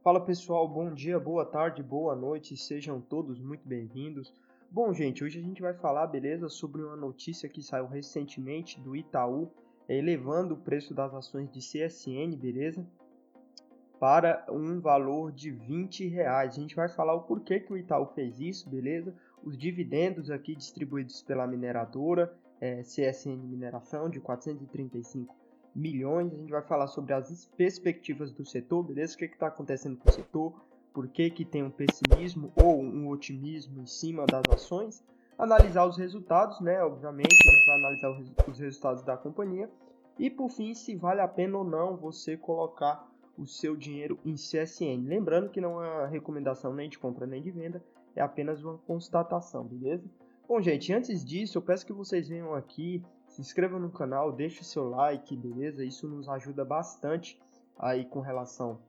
Fala pessoal, bom dia, boa tarde, boa noite, sejam todos muito bem-vindos. Bom, gente, hoje a gente vai falar, beleza, sobre uma notícia que saiu recentemente do Itaú, elevando o preço das ações de CSN, beleza, para um valor de R$ 20. A gente vai falar o porquê que o Itaú fez isso, beleza? Os dividendos aqui distribuídos pela mineradora, CSN Mineração, de 435 milhões. A gente vai falar sobre as perspectivas do setor, beleza? O que está acontecendo com o setor, por que tem um pessimismo ou um otimismo em cima das ações. Analisar os resultados, né? Obviamente, a gente vai analisar os resultados da companhia. E, por fim, se vale a pena ou não você colocar o seu dinheiro em CSN. Lembrando que não é uma recomendação nem de compra nem de venda, é apenas uma constatação, beleza? Bom, gente, antes disso, eu peço que vocês venham aqui, se inscrevam no canal, deixem seu like, beleza? Isso nos ajuda bastante aí com relação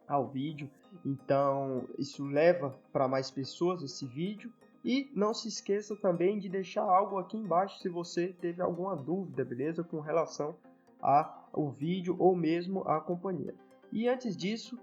ao vídeo. Então, isso leva para mais pessoas esse vídeo. E não se esqueça também de deixar algo aqui embaixo se você teve alguma dúvida, beleza? Com relação ao vídeo ou mesmo à companhia. E antes disso,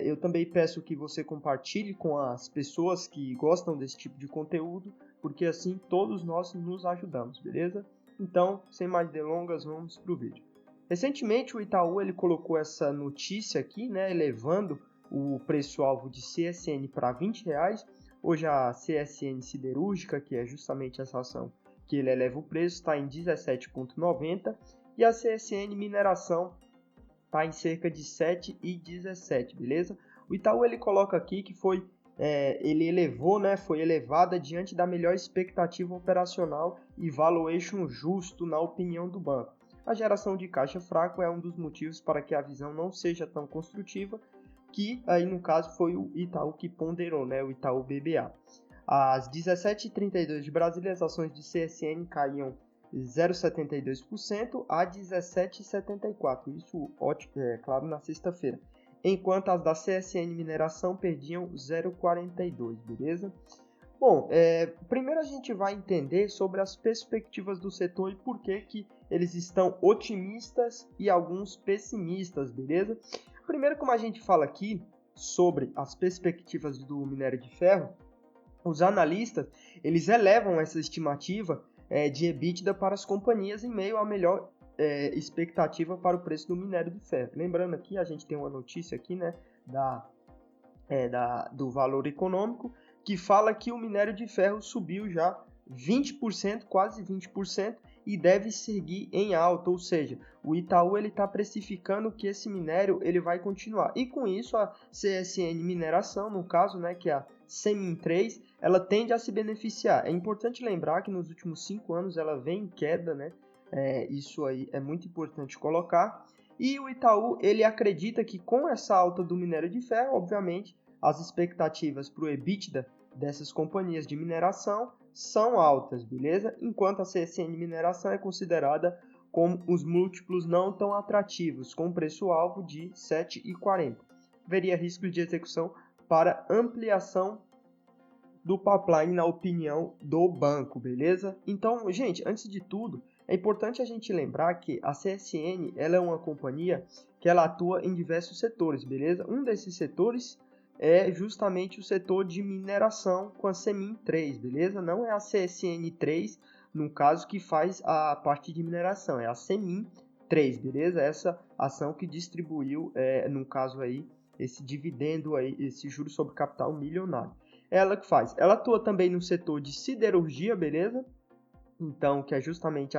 eu também peço que você compartilhe com as pessoas que gostam desse tipo de conteúdo, porque assim todos nós nos ajudamos, beleza? Então, sem mais delongas, vamos para o vídeo. Recentemente, o Itaú ele colocou essa notícia aqui, né, elevando o preço-alvo de CSN para R$ 20. Hoje a CSN Siderúrgica, que é justamente essa ação que ele eleva o preço, está em 17,90 e a CSN Mineração está em cerca de 7,17, beleza? O Itaú ele coloca aqui que ele elevou, né, foi elevada diante da melhor expectativa operacional e valuation justo na opinião do banco. A geração de caixa fraco é um dos motivos para que a visão não seja tão construtiva, que aí no caso foi o Itaú que ponderou, né, o Itaú BBA. Às 17h32 de Brasília, as ações de CSN caíam 0,72% a 17,74%, isso, claro, na sexta-feira, enquanto as da CSN Mineração perdiam 0,42%, beleza? Bom, primeiro a gente vai entender sobre as perspectivas do setor e por que eles estão otimistas e alguns pessimistas, beleza? Primeiro, como a gente fala aqui sobre as perspectivas do minério de ferro, os analistas eles elevam essa estimativa de EBITDA para as companhias em meio à melhor expectativa para o preço do minério de ferro. Lembrando aqui, a gente tem uma notícia aqui, né, do Valor Econômico, que fala que o minério de ferro subiu já 20%, quase 20%, e deve seguir em alta, ou seja, o Itaú está precificando que esse minério ele vai continuar. E com isso a CSN Mineração, no caso, né, que é a Semin 3, ela tende a se beneficiar. É importante lembrar que nos últimos 5 anos ela vem em queda, né? Isso aí é muito importante colocar. E o Itaú ele acredita que com essa alta do minério de ferro, obviamente, as expectativas para o EBITDA dessas companhias de mineração são altas, beleza? Enquanto a CSN Mineração é considerada como os múltiplos não tão atrativos, com preço-alvo de 7,40. Haveria risco de execução para ampliação do pipeline na opinião do banco, beleza? Então, gente, antes de tudo, é importante a gente lembrar que a CSN ela é uma companhia que ela atua em diversos setores, beleza? Um desses setores é justamente o setor de mineração com a Semin 3, beleza? Não é a CSN 3, no caso, que faz a parte de mineração, é a Semin 3, beleza? Essa ação que distribuiu, no caso aí, esse dividendo aí, esse juro sobre capital milionário. Ela que faz. Ela atua também no setor de siderurgia, beleza? Então, que é justamente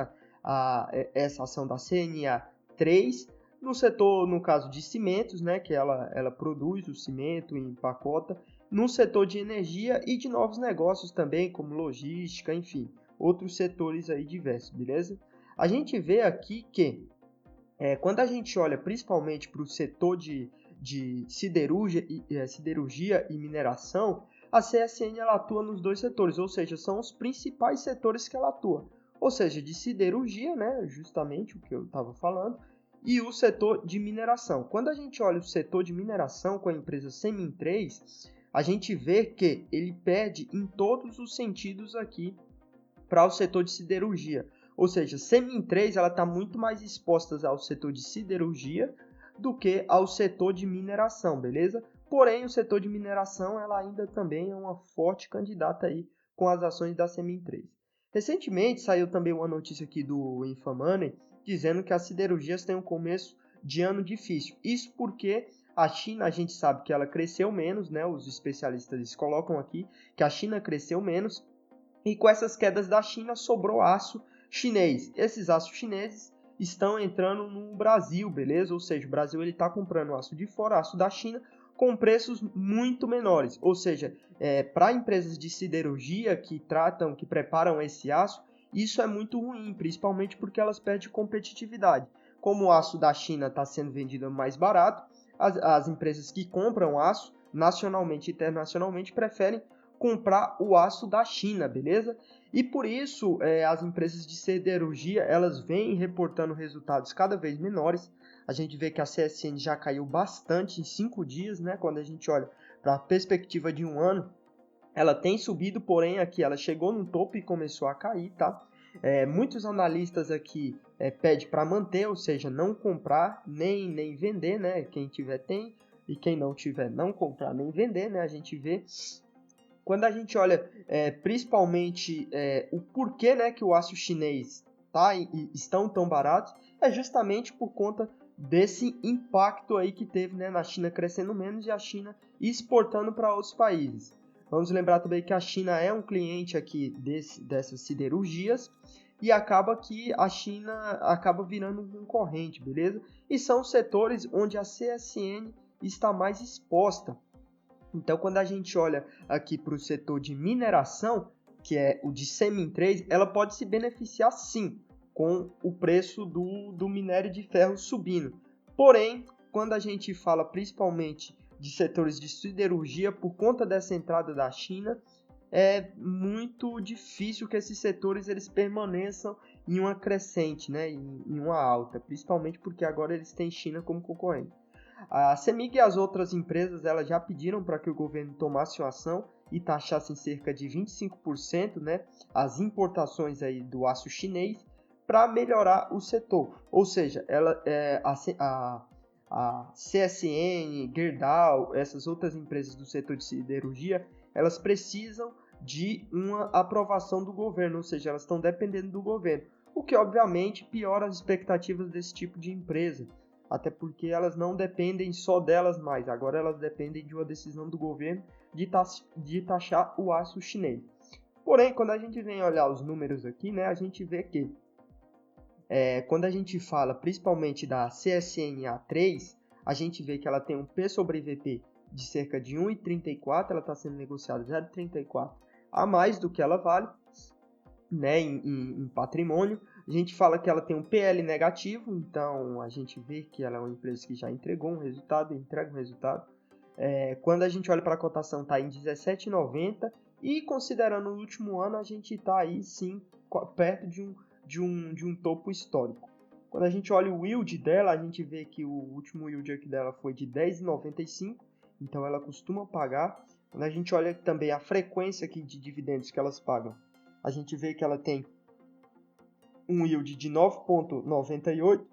essa ação da CNA 3. No setor, no caso de cimentos, né, que ela produz o cimento e empacota. No setor de energia e de novos negócios também, como logística, enfim, outros setores aí diversos, beleza? A gente vê aqui que, quando a gente olha principalmente para o setor de siderurgia e mineração, a CSN ela atua nos dois setores, ou seja, são os principais setores que ela atua. Ou seja, de siderurgia, né, justamente o que eu estava falando, e o setor de mineração. Quando a gente olha o setor de mineração com a empresa Semin 3, a gente vê que ele perde em todos os sentidos aqui para o setor de siderurgia. Ou seja, Semin 3 está muito mais exposta ao setor de siderurgia do que ao setor de mineração, beleza? Porém, o setor de mineração ela ainda também é uma forte candidata aí com as ações da Semin 3. Recentemente saiu também uma notícia aqui do Infomoney dizendo que as siderurgias têm um começo de ano difícil. Isso porque a China, a gente sabe que ela cresceu menos, né? Os especialistas colocam aqui que a China cresceu menos e com essas quedas da China sobrou aço chinês. Esses aços chineses estão entrando no Brasil, beleza? Ou seja, o Brasil ele está comprando aço de fora, aço da China, com preços muito menores. Ou seja, para empresas de siderurgia que preparam esse aço, isso é muito ruim, principalmente porque elas perdem competitividade. Como o aço da China está sendo vendido mais barato, as empresas que compram aço nacionalmente e internacionalmente preferem comprar o aço da China, beleza? E por isso as empresas de siderurgia elas vêm reportando resultados cada vez menores. A gente vê que a CSN já caiu bastante em 5 dias, né? Quando a gente olha para a perspectiva de um ano, ela tem subido, porém aqui ela chegou no topo e começou a cair, tá? Muitos analistas aqui pedem para manter, ou seja, não comprar nem vender, né? Quem tiver tem e quem não tiver não comprar nem vender, né? A gente vê quando a gente olha principalmente o porquê, né, que o aço chinês estão tão baratos, é justamente por conta desse impacto aí que teve, né, na China crescendo menos e a China exportando para outros países. Vamos lembrar também que a China é um cliente aqui dessas siderurgias e acaba que a China acaba virando um concorrente, beleza? E são setores onde a CSN está mais exposta. Então, quando a gente olha aqui para o setor de mineração, que é o de Semin 3, ela pode se beneficiar sim com o preço do minério de ferro subindo. Porém, quando a gente fala principalmente de setores de siderurgia, por conta dessa entrada da China, é muito difícil que esses setores eles permaneçam em uma crescente, né, em uma alta, principalmente porque agora eles têm China como concorrente. A CEMIG e as outras empresas elas já pediram para que o governo tomasse uma ação e taxasse em cerca de 25%, né, as importações aí do aço chinês para melhorar o setor. Ou seja, a CSN, Gerdau, essas outras empresas do setor de siderurgia, elas precisam de uma aprovação do governo, ou seja, elas estão dependendo do governo, o que obviamente piora as expectativas desse tipo de empresa. Até porque elas não dependem só delas mais, agora elas dependem de uma decisão do governo de taxar o aço chinês. Porém, quando a gente vem olhar os números aqui, né, a gente vê que quando a gente fala principalmente da CSNA3, a gente vê que ela tem um P sobre VP de cerca de 1,34, ela está sendo negociada 0,34 a mais do que ela vale, né, em patrimônio. A gente fala que ela tem um PL negativo, então a gente vê que ela é uma empresa que já entregou um resultado, entrega um resultado. Quando a gente olha para a cotação, está em 17,90 e considerando o último ano, a gente está aí sim perto de um topo histórico. Quando a gente olha o yield dela, a gente vê que o último yield aqui dela foi de 10,95, então ela costuma pagar. Quando a gente olha também a frequência aqui de dividendos que elas pagam, a gente vê que ela tem um yield de 9,98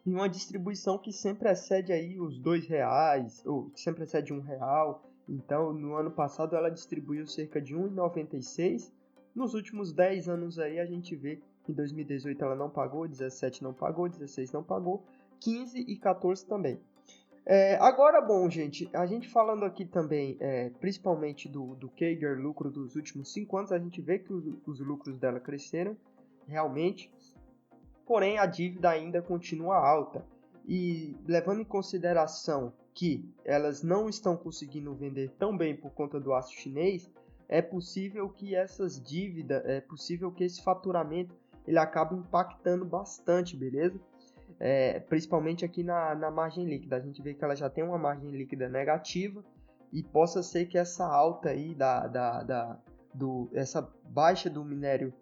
e uma distribuição que sempre excede aí os R$2, ou sempre excede R$1. Então, no ano passado ela distribuiu cerca de 1,96. Nos últimos 10 anos aí a gente vê que em 2018 ela não pagou, 17 não pagou, 16 não pagou, 15 e 14 também. Agora, bom, gente, a gente falando aqui também, principalmente do CAGR, lucro dos últimos 5 anos, a gente vê que os lucros dela cresceram realmente, porém a dívida ainda continua alta. E levando em consideração que elas não estão conseguindo vender tão bem por conta do aço chinês, é possível que essas dívidas, é possível que esse faturamento ele acabe impactando bastante, beleza? Principalmente aqui na margem líquida. A gente vê que ela já tem uma margem líquida negativa e possa ser que essa alta aí, essa baixa do minério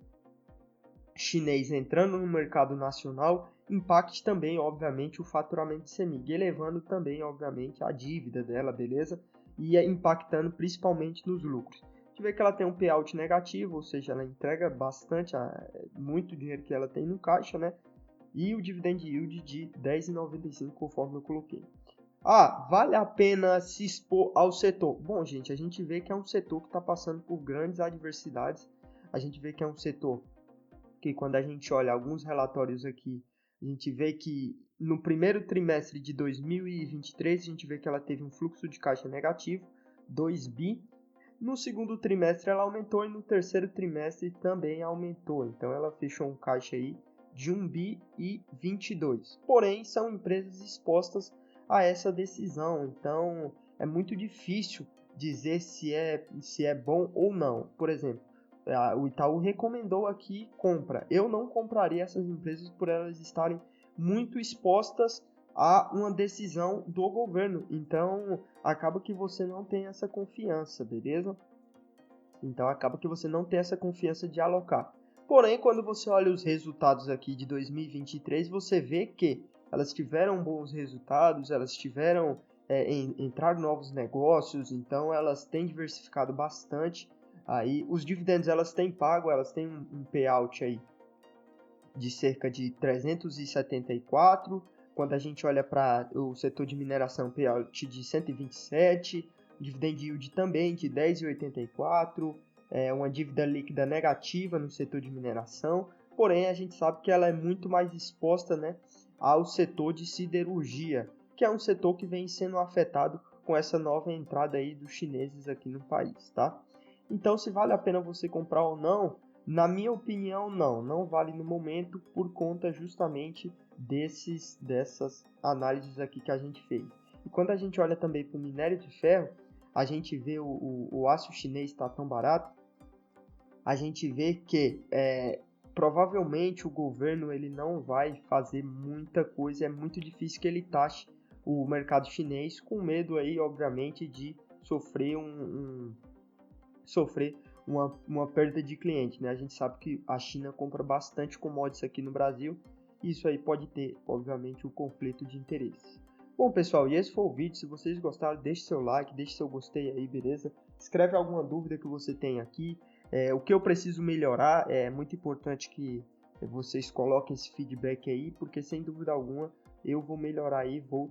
chinês entrando no mercado nacional impacte também, obviamente, o faturamento de CEMIG, elevando também, obviamente, a dívida dela, beleza? E impactando principalmente nos lucros. A gente vê que ela tem um payout negativo, ou seja, ela entrega bastante, muito dinheiro que ela tem no caixa, né? E o dividend yield de 10,95, conforme eu coloquei. Ah, vale a pena se expor ao setor? Bom, gente, a gente vê que é um setor que está passando por grandes adversidades. A gente vê que é um setor que, quando a gente olha alguns relatórios aqui, a gente vê que no primeiro trimestre de 2023, a gente vê que ela teve um fluxo de caixa negativo, 2 bi. No segundo trimestre ela aumentou e no terceiro trimestre também aumentou. Então ela fechou um caixa aí de 1 bi e 22. Porém, são empresas expostas a essa decisão. Então é muito difícil dizer se é bom ou não. Por exemplo, o Itaú recomendou aqui compra. Eu não compraria essas empresas por elas estarem muito expostas a uma decisão do governo. Então, acaba que você não tem essa confiança, beleza? Então, acaba que você não tem essa confiança de alocar. Porém, quando você olha os resultados aqui de 2023, você vê que elas tiveram bons resultados, elas tiveram entrar novos negócios, então elas têm diversificado bastante. Aí, os dividendos elas têm pago, elas têm um payout aí de cerca de 374. Quando a gente olha para o setor de mineração, payout de 127, dividend yield também de 10,84, uma dívida líquida negativa no setor de mineração, porém a gente sabe que ela é muito mais exposta, né, ao setor de siderurgia, que é um setor que vem sendo afetado com essa nova entrada aí dos chineses aqui no país, tá? Então, se vale a pena você comprar ou não, na minha opinião, não vale no momento por conta justamente dessas análises aqui que a gente fez. E quando a gente olha também para o minério de ferro, a gente vê o aço chinês está tão barato, a gente vê que provavelmente o governo ele não vai fazer muita coisa, é muito difícil que ele taxe o mercado chinês, com medo aí, obviamente, de sofrer uma perda de cliente, né? A gente sabe que a China compra bastante commodities aqui no Brasil, e isso aí pode ter, obviamente, um conflito de interesse. Bom, pessoal, e esse foi o vídeo. Se vocês gostaram, deixe seu like, deixe seu gostei aí, beleza? Escreve alguma dúvida que você tem aqui. O que eu preciso melhorar, é muito importante que vocês coloquem esse feedback aí, porque sem dúvida alguma eu vou melhorar aí, vou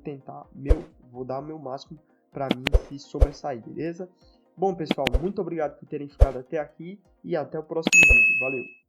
dar o meu máximo para mim se sobressair, beleza? Bom, pessoal, muito obrigado por terem ficado até aqui e até o próximo vídeo. Valeu!